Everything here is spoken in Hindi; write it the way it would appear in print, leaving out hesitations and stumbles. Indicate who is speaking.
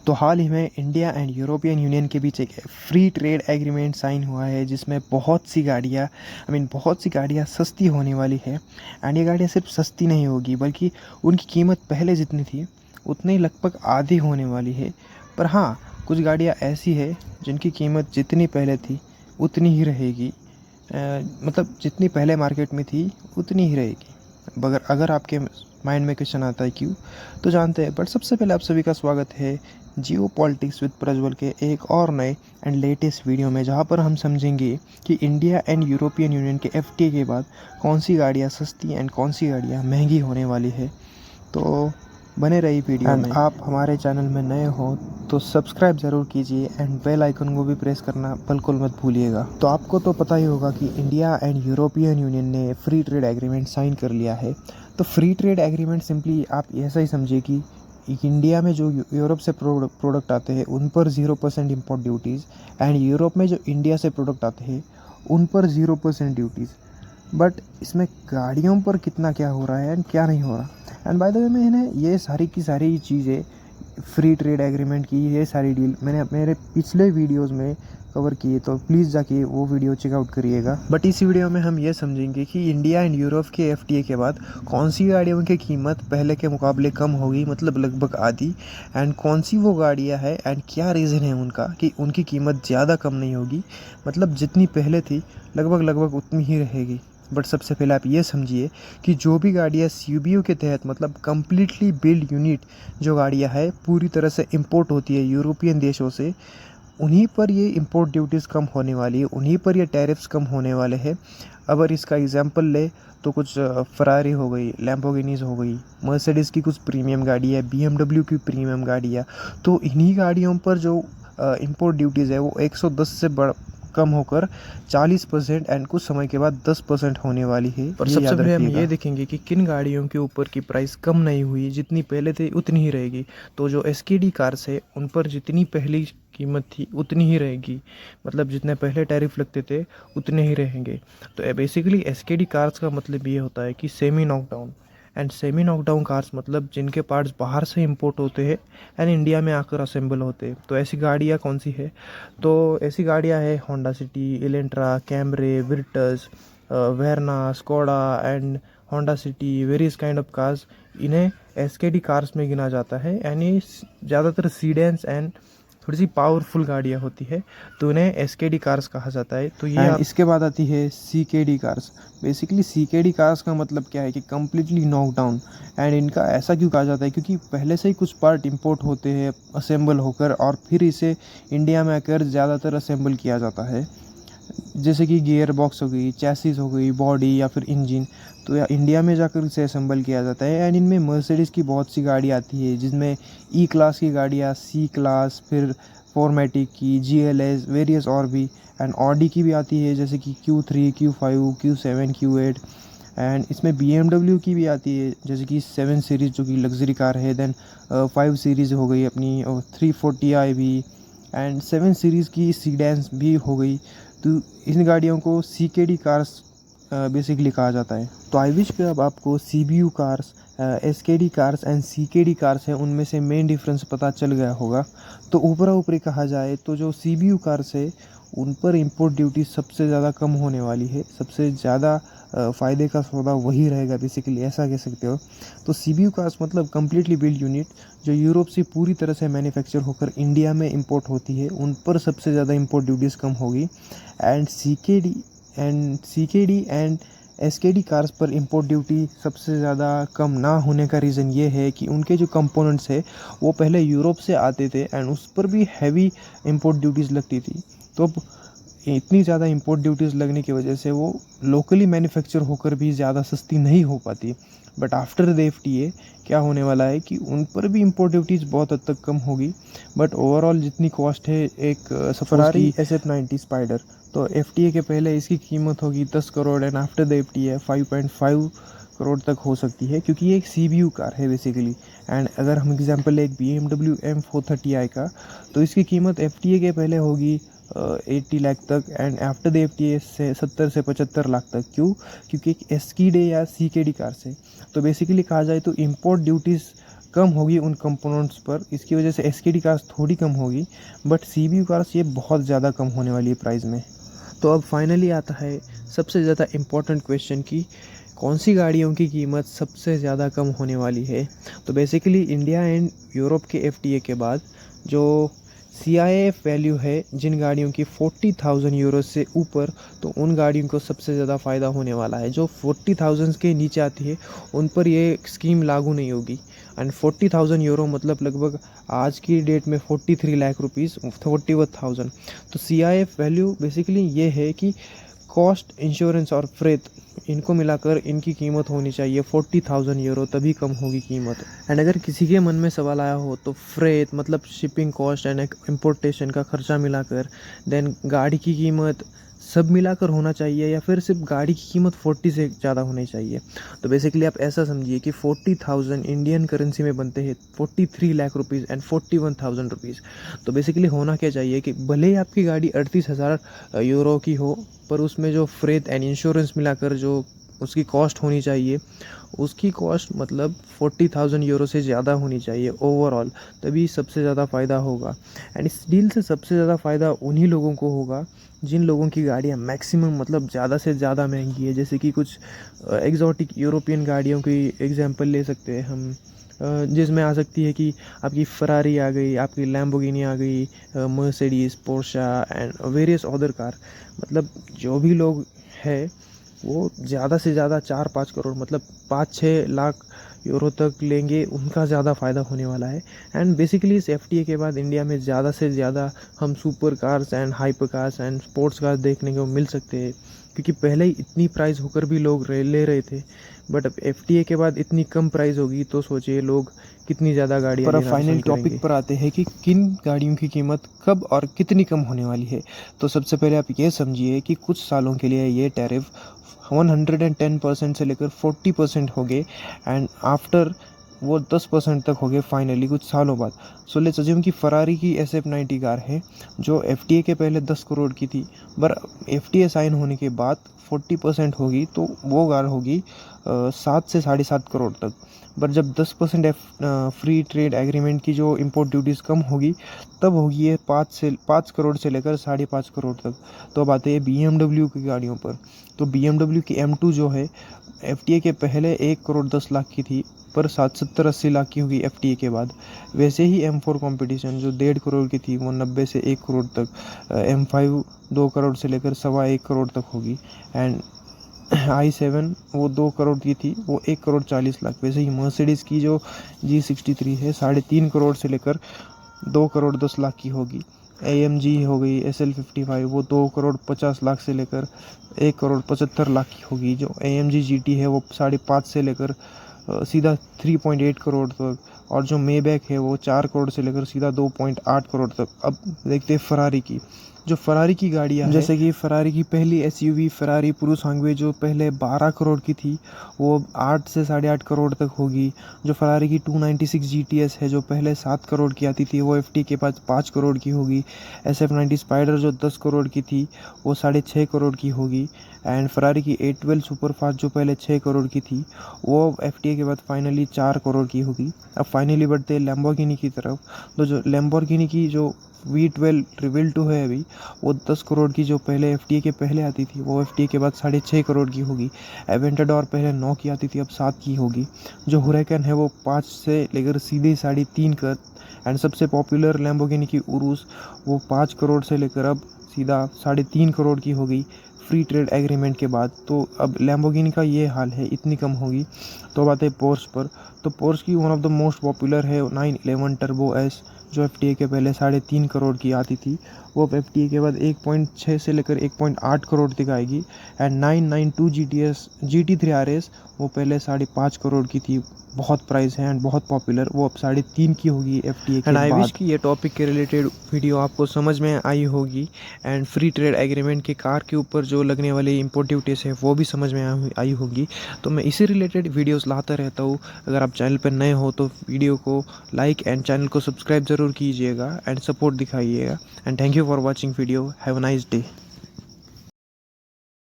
Speaker 1: तो हाल ही में इंडिया एंड यूरोपियन यूनियन के बीच एक फ्री ट्रेड एग्रीमेंट साइन हुआ है, जिसमें बहुत सी गाड़ियाँ सस्ती होने वाली है। एंड ये गाड़ियाँ सिर्फ सस्ती नहीं होगी, बल्कि उनकी कीमत पहले जितनी थी उतनी लगभग आधी होने वाली है। पर हाँ, कुछ गाड़ियाँ ऐसी है जिनकी कीमत जितनी पहले थी उतनी ही रहेगी। मतलब जितनी पहले मार्केट में थी उतनी ही रहेगी। मगर अगर आपके माइंड में क्वेश्चन आता है क्यों, तो जानते हैं। बट सबसे पहले आप सभी का स्वागत है जियो पॉलिटिक्स विद प्रज्वल के एक और नए एंड लेटेस्ट वीडियो में, जहां पर हम समझेंगे कि इंडिया एंड यूरोपियन यूनियन के एफटीए के बाद कौन सी गाड़ियां सस्ती एंड कौन सी गाड़ियां महंगी होने वाली है। तो बने रही वीडियो में। आप हमारे चैनल में नए हो तो सब्सक्राइब ज़रूर कीजिए एंड बेल आइकन को भी प्रेस करना बिल्कुल मत भूलिएगा। तो आपको तो पता ही होगा कि इंडिया एंड यूरोपियन यूनियन ने फ्री ट्रेड एग्रीमेंट साइन कर लिया है। तो फ्री ट्रेड एग्रीमेंट सिंपली आप ऐसा ही समझिए कि इंडिया में जो यूरोप से प्रोडक्ट आते हैं उन पर 0% इम्पोर्ट ड्यूटीज़, एंड यूरोप में जो इंडिया से प्रोडक्ट आते हैं उन पर 0% ड्यूटीज़। बट इसमें गाड़ियों पर कितना क्या हो रहा है एंड क्या नहीं हो रहा। एंड बाय द वे, मैंने ये सारी की सारी चीज़ें, फ्री ट्रेड एग्रीमेंट की ये सारी डील मैंने मेरे पिछले वीडियोस में कवर किए, तो प्लीज़ जाके वो वीडियो चेकआउट करिएगा। बट इस वीडियो में हम ये समझेंगे कि इंडिया एंड यूरोप के एफटीए के बाद कौन सी गाड़ियों की कीमत पहले के मुकाबले कम होगी, मतलब लगभग आधी। एंड कौन सी वो गाड़ियाँ हैं एंड क्या रीज़न है उनका कि उनकी कीमत ज़्यादा कम नहीं होगी, मतलब जितनी पहले थी लगभग उतनी ही रहेगी। बट सबसे पहले आप ये समझिए कि जो भी गाड़ियाँ सीबीयू के तहत, मतलब कम्प्लीटली बिल्ड यूनिट जो गाड़ियाँ है पूरी तरह से इंपोर्ट होती है यूरोपियन देशों से, उन्हीं पर ये इंपोर्ट ड्यूटीज़ कम होने वाली है, उन्हीं पर ये टैरिफ्स कम होने वाले हैं। अगर इसका एग्जांपल ले तो कुछ फरारी हो गई, लैम्बोर्गिनीज हो गई, मर्सिडीज़ की कुछ प्रीमियम गाड़ी है, बीएमडब्ल्यू की प्रीमियम गाड़ी है। तो इन्हीं गाड़ियों पर जो इंपोर्ट ड्यूटीज़ है वो 110 से बढ़ कम होकर 40% एंड कुछ समय के बाद 10% होने वाली है। और सबसे पहले हम ये देखेंगे कि किन गाड़ियों के ऊपर की प्राइस कम नहीं हुई, जितनी पहले थी उतनी ही रहेगी। तो जो एसकेडी कार्स है उन पर जितनी पहली कीमत थी उतनी ही रहेगी, मतलब जितने पहले टैरिफ लगते थे उतने ही रहेंगे। तो बेसिकली एसकेडी कार्स का मतलब ये होता है कि semi knockdown. And semi knockdown cars मतलब जिनके पार्ट्स बाहर से इंपोर्ट होते हैं एंड इंडिया में आकर असेंबल होते हैं। तो ऐसी गाड़ियाँ कौन सी है? तो ऐसी गाड़ियाँ है Honda City, Elantra, Camry, Virtus, Verna, Skoda and Honda City, various kind of cars. इन्हें एसकेडी कार्स में गिना जाता है। एंड ये ज़्यादातर सीडेंस एंड थोड़ी सी पावरफुल गाड़ियाँ होती है, तो इन्हें एसकेडी कार्स कहा जाता है। तो ये इसके बाद आती है CKD cars. Basically CKD cars का मतलब क्या है कि कम्प्लीटली नॉकडाउन। एंड इनका ऐसा क्यों कहा जाता है? क्योंकि पहले से ही कुछ पार्ट इंपोर्ट होते हैं असेंबल होकर, और फिर इसे इंडिया में आकर ज़्यादातर असेंबल किया जाता है। जैसे कि गियर बॉक्स हो गई, चैसिस हो गई, बॉडी या फिर इंजन, तो या इंडिया में जाकर इसे असेंबल किया जाता है। एंड इनमें मर्सिडीज़ की बहुत सी गाड़ी आती है, जिसमें ई क्लास की गाड़ियाँ, सी क्लास, फिर फॉर्मेटिक की, GLS, वेरियस और भी। एंड ऑडी की भी आती है, जैसे कि Q3, Q5, Q7, Q8। And इसमें BMW की भी आती है, जैसे कि 7 सीरीज़ जो कि लग्जरी कार है। देन 5 सीरीज़ हो गई अपनी, और 340i भी, एंड 7 सीरीज़ की सीडेंस भी हो गई। तो इन गाड़ियों को सीकेडी कार्स बेसिकली कहा जाता है। तो आई विश पे अब आपको CBU cars, SKD cars and CKD cars हैं उनमें से मेन डिफरेंस पता चल गया होगा। तो ऊपरा ऊपरी कहा जाए तो जो सीबीयू कार्स है उन पर इंपोर्ट ड्यूटी सबसे ज़्यादा कम होने वाली है, सबसे ज़्यादा फ़ायदे का सौदा वही रहेगा, बेसिकली ऐसा कह सकते हो। तो सीबीयू कार्स मतलब कम्प्लीटली बिल्ड यूनिट जो यूरोप से पूरी तरह से मैन्युफैक्चर होकर इंडिया में इंपोर्ट होती है, उन पर सबसे ज़्यादा इंपोर्ट ड्यूटीज़ कम होगी। And CKD and SKD cars पर इंपोर्ट ड्यूटी सबसे ज़्यादा कम ना होने का रीज़न ये है कि उनके जो कंपोनेंट्स है वो पहले यूरोप से आते थे एंड उस पर भी हैवी इंपोर्ट ड्यूटीज़ लगती थी। तो अब इतनी ज़्यादा इंपोर्ट ड्यूटीज़ लगने की वजह से वो लोकली मैन्युफैक्चर होकर भी ज़्यादा सस्ती नहीं हो पाती। बट आफ्टर द एफटीए क्या होने वाला है कि उन पर भी इंपोर्ट ड्यूटीज़ बहुत हद तक कम होगी। बट ओवरऑल जितनी कॉस्ट है, एक फरारी SF90 स्पाइडर, तो एफटीए के पहले इसकी कीमत होगी 10 crore and after the FTA 5.5 crore तक हो सकती है, क्योंकि ये एक सीबीयू कार है बेसिकली। एंड अगर हम एग्जांपल ले एक BMW M430i का, तो इसकी कीमत एफटीए के पहले होगी 80 लाख तक एंड आफ्टर द एफटीए से 70 से 75 लाख तक। क्यों? क्योंकि एक एसकेडी या सीकेडी कार से। तो बेसिकली कहा जाए तो इंपोर्ट ड्यूटीज़ कम होगी उन कंपोनेंट्स पर। इसकी वजह से एसकेडी कार्स थोड़ी कम होगी, बट सीबीयू कार्स ये बहुत ज़्यादा कम होने वाली है प्राइस में। तो अब फाइनली आता है सबसे ज़्यादा इम्पोर्टेंट क्वेश्चन की कौन सी गाड़ियों की कीमत सबसे ज़्यादा कम होने वाली है। तो बेसिकली इंडिया एंड यूरोप के एफटीए के बाद जो CIF वैल्यू है जिन गाड़ियों की 40,000 यूरो से ऊपर, तो उन गाड़ियों को सबसे ज़्यादा फ़ायदा होने वाला है। जो 40,000 के नीचे आती है उन पर ये स्कीम लागू नहीं होगी। एंड 40,000 यूरो मतलब लगभग आज की डेट में 43 लाख रुपीज़, 41,000। तो CIF वैल्यू बेसिकली ये है कि कॉस्ट, इंश्योरेंस और फ्रेट इनको मिलाकर इनकी कीमत होनी चाहिए 40,000 यूरो, तभी कम होगी कीमत। एंड अगर किसी के मन में सवाल आया हो तो फ्रेट मतलब शिपिंग कॉस्ट एंड इम्पोर्टेशन का खर्चा मिलाकर, देन गाड़ी की कीमत सब मिलाकर होना चाहिए, या फिर सिर्फ गाड़ी की कीमत 40 से ज़्यादा होनी चाहिए। तो बेसिकली आप ऐसा समझिए कि 40,000 इंडियन करेंसी में बनते हैं 43 लाख रुपीज़ एंड 41,000 रुपीज़। तो बेसिकली होना क्या चाहिए कि भले ही आपकी गाड़ी 38,000 यूरो की हो, पर उसमें जो फ्रेट एंड इंश्योरेंस मिलाकर जो उसकी कॉस्ट होनी चाहिए, उसकी कॉस्ट मतलब 40,000 यूरो से ज़्यादा होनी चाहिए ओवरऑल, तभी सबसे ज़्यादा फ़ायदा होगा। एंड इस डील से सबसे ज़्यादा फ़ायदा उन्हीं लोगों को होगा जिन लोगों की गाड़ियाँ मैक्सिमम मतलब ज़्यादा से ज़्यादा महंगी है। जैसे कि कुछ एग्जॉटिक यूरोपियन गाड़ियों की एग्जांपल ले सकते हैं हम, जिसमें आ सकती है कि आपकी फरारी आ गई, आपकी लैम्बोर्गिनी आ गई, Mercedes, Portia and various other car. मतलब जो भी लोग हैं वो ज़्यादा से ज़्यादा 4-5 करोड़ मतलब 5-6 लाख यूरो तक लेंगे, उनका ज़्यादा फ़ायदा होने वाला है। एंड बेसिकली इस एफटीए के बाद इंडिया में ज़्यादा से ज़्यादा हम super cars and hyper cars and sports cars देखने को मिल सकते हैं, क्योंकि पहले ही इतनी प्राइस होकर भी लोग ले रहे थे, बट अब एफटीए के बाद इतनी कम प्राइस होगी तो सोचिए लोग कितनी ज़्यादा गाड़ियाँ लेना पसंद करेंगे। टॉपिक पर आते हैं कि किन गाड़ियों की कीमत कब और कितनी कम होने वाली है। तो सबसे पहले आप ये समझिए कि कुछ सालों के लिए ये टैरिफ 110% से लेकर 40% हो गए, एंड आफ्टर वो 10% तक हो गए फाइनली कुछ सालों बाद। सो लेट्स अज्यूम कि फरारी की SF90 कार है जो एफटीए के पहले 10 करोड़ की थी, पर एफटीए साइन होने के बाद 40% होगी तो वो कार होगी 7 से 7.5 करोड़ तक। पर जब 10% फ्री ट्रेड एग्रीमेंट की जो इंपोर्ट ड्यूटीज़ कम होगी तब होगी ये 5 करोड़ से लेकर 5.5 करोड़ तक। तो अब आते हैं BMW की गाड़ियों पर। तो BMW की M2 जो है एफटीए के पहले 1 करोड़ 10 लाख की थी, पर 70-80 लाख की होगी एफटीए के बाद। वैसे ही M4 कंपटीशन जो 1.5 करोड़ की थी वो 90 से 1 करोड़ तक, M5 2 करोड़ से लेकर 1.25 करोड़ तक होगी, एंड i7 वो 2 करोड़ की थी वो 1 करोड़ 40 लाख। वैसे ही मर्सिडीज़ की जो G63 है 3.5 करोड़ से लेकर 2 करोड़ 10 लाख की होगी। AMG हो गई SL55 वो 2 करोड़ 50 लाख से लेकर 1 करोड़ 75 लाख की होगी। जो AMG GT है वो 5.5 से लेकर सीधा 3.8 करोड़ तक, और जो मेबैक है वो 4 करोड़ से लेकर सीधा 2.8 करोड़ तक। अब देखते हैं फरारी की। जो फरारी की गाड़ियाँ हैं, जैसे कि फरारी की पहली SUV फरारी पुरुषांगवे जो पहले 12 करोड़ की थी वो 8 से 8.5 करोड़ तक होगी। जो फरारी की 296 GTS है जो पहले 7 करोड़ की आती थी वो एफटी के पास 5 करोड़ की होगी। SF90 स्पाइडर जो 10 करोड़ की थी वो 6.5 करोड़ की होगी। एंड फरारी की 812 सुपरफास्ट जो पहले 6 करोड़ की थी वो एफटीए के बाद फाइनली 4 करोड़ की होगी। अब फाइनली बढ़ते हैं लैम्बोर्गिनी की तरफ। तो जो लैम्बोर्गिनी की जो V12 रिविल 2 है अभी वो 10 करोड़ की जो पहले एफटीए के पहले आती थी वो एफटीए के बाद 6.5 करोड़ की होगी। एवेंटाडोर पहले 9 की आती थी अब 7 की होगी। जो हुरैकन है वो 5 से लेकर सीधे 3.5 कर। एंड सबसे पॉपुलर लैम्बोर्गिनी की उरुस वो 5 करोड़ से लेकर अब सीधा 3.5 करोड़ की होगी फ्री ट्रेड एग्रीमेंट के बाद। तो अब लैम्बोर्गिनी का ये हाल है, इतनी कम होगी। तो अब आते हैं पोर्श पर। तो पोर्श की one of the most popular है 911 टर्बो एस जो एफटीए के पहले 3.5 करोड़ की आती थी वो अब एफटीए के बाद 1.6 से लेकर 1.8 करोड़ तक आएगी। एंड 992 GT3 RS वो पहले 5.5 करोड़ की थी, बहुत प्राइस है एंड बहुत पॉपुलर, वो अब 3.5 की होगी एफटीए के बाद। आई विश कि ये टॉपिक के रिलेटेड वीडियो आपको समझ में आई होगी, एंड फ्री ट्रेड एग्रीमेंट के कार के ऊपर जो लगने वाले इंपोर्ट ड्यूटीज़ है वो भी समझ में आई होगी। तो मैं इसी रिलेटेड वीडियोस लाता रहता हूँ। अगर आप चैनल पर नए हो तो वीडियो को लाइक एंड चैनल को सब्सक्राइब ज़रूर कीजिएगा एंड सपोर्ट दिखाइएगा। And thank you for watching video. Have a nice day.